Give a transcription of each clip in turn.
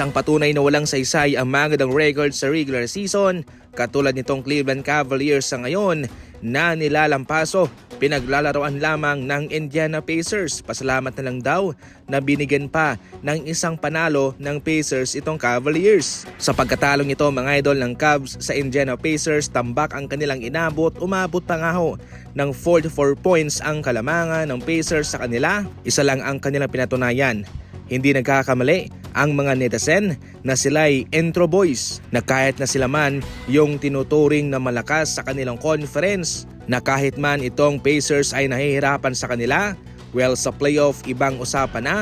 Isang patunay na walang saysay ang magandang record sa regular season katulad nitong Cleveland Cavaliers sa ngayon na nilalampaso. Pinaglalaroan lamang ng Indiana Pacers. Pasalamat na lang daw na binigyan pa ng isang panalo ng Pacers itong Cavaliers. Sa pagkatalong ito mga idol ng Cavs sa Indiana Pacers, tambak ang kanilang inabot. Umabot pa nga ho ng 44 points ang kalamangan ng Pacers sa kanila. Isa lang ang kanilang pinatunayan. Hindi nagkakamali ang mga netizen na sila'y intro boys na kahit na sila man yung tinuturing na malakas sa kanilang conference, na kahit man itong Pacers ay nahihirapan sa kanila, well sa playoff ibang usapan na.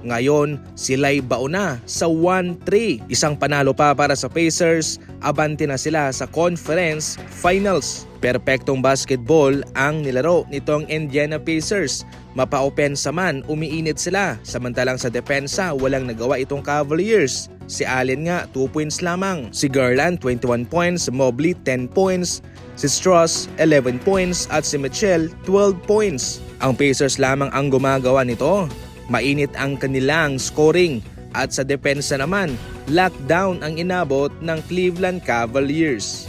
Ngayon sila'y bauna sa 1-3. Isang panalo pa para sa Pacers, abante na sila sa conference finals. Perpektong basketball ang nilaro nitong Indiana Pacers. Mapa-opensa man, umiinit sila. Samantalang sa depensa, walang nagawa itong Cavaliers. Si Allen nga, 2 points lamang. Si Garland, 21 points. Mobley, 10 points. Si Strus, 11 points. At si Mitchell, 12 points. Ang Pacers lamang ang gumagawa nito. Mainit ang kanilang scoring. At sa depensa naman, lockdown ang inabot ng Cleveland Cavaliers.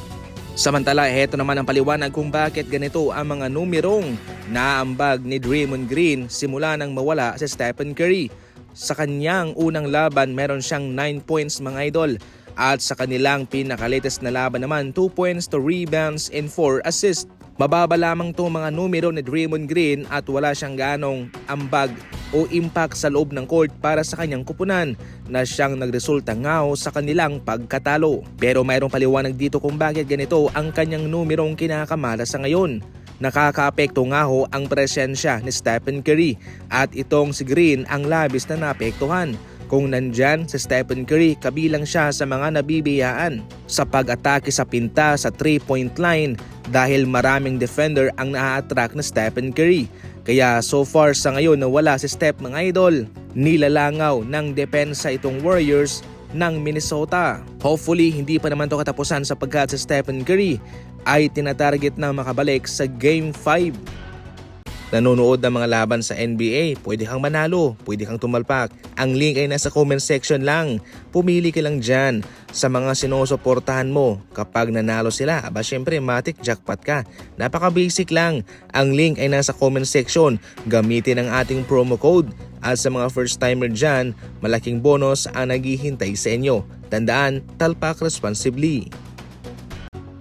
Samantala, heto naman ang paliwanag kung bakit ganito ang mga numerong naambag ni Draymond Green simula nang mawala si Stephen Curry. Sa kanyang unang laban, meron siyang 9 points mga idol. At sa kanilang pinakalatest na laban naman, 2 points, 2 rebounds, and 4 assists. Mababa lamang itong mga numero ni Draymond Green at wala siyang ganong ambag o impact sa loob ng court para sa kanyang kupunan na siyang nagresulta nga sa kanilang pagkatalo. Pero mayroong paliwanag dito kung bakit ganito ang kanyang numerong kinakamala sa ngayon. Nakakaapekto nga ang presensya ni Stephen Curry at itong si Green ang labis na naapektuhan. Kung nandyan si Stephen Curry, kabilang siya sa mga nabibiyaan sa pag-atake sa pinta sa 3-point line dahil maraming defender ang na-attract na Stephen Curry. Kaya so far sa ngayon na wala si Steph mga idol, nilalangaw ng depensa itong Warriors ng Minnesota. Hopefully hindi pa naman ito katapusan sapagkat si Stephen Curry ay tinatarget na makabalik sa Game 5. Nanonood ng mga laban sa NBA, pwede kang manalo, pwede kang tumalpak. Ang link ay nasa comment section lang. Pumili ka lang dyan sa mga sinusuportahan mo. Kapag nanalo sila, syempre matik jackpot ka. Napaka-basic lang. Ang link ay nasa comment section. Gamitin ang ating promo code. At sa mga first timer dyan, malaking bonus ang naghihintay sa inyo. Tandaan, talpak responsibly.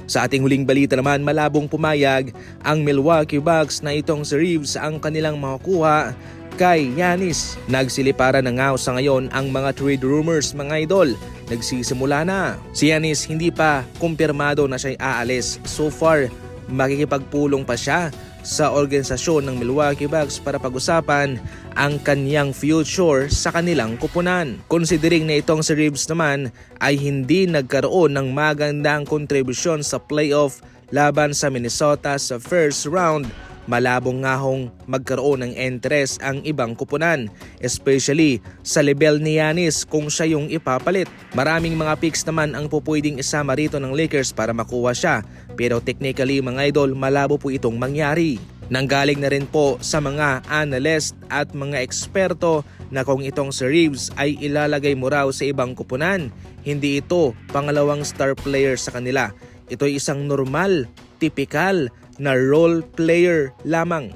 Sa ating huling balita naman, malabong pumayag ang Milwaukee Bucks na itong si Reeves ang kanilang makukuha kay Giannis. Nagsiliparan na nga sa ngayon ang mga trade rumors mga idol. Nagsisimula na. Si Giannis hindi pa kumpirmado na siya'y aalis. So far, makikipagpulong pa siya sa organisasyon ng Milwaukee Bucks para pag-usapan ang kanyang future sa kanilang kupunan. Considering na itong si Reeves naman ay hindi nagkaroon ng magandang kontribusyon sa playoff laban sa Minnesota sa first round, malabong nga magkaroon ng interest ang ibang kupunan, especially sa level ni Giannis kung siya yung ipapalit. Maraming mga picks naman ang pupwedeng isama rito ng Lakers para makuha siya, pero technically mga idol, malabo po itong mangyari. Nanggaling na rin po sa mga analyst at mga eksperto na kung itong si Reeves ay ilalagay mo raw sa ibang kupunan, hindi ito pangalawang star player sa kanila. Ito ay isang normal, typical na role player lamang.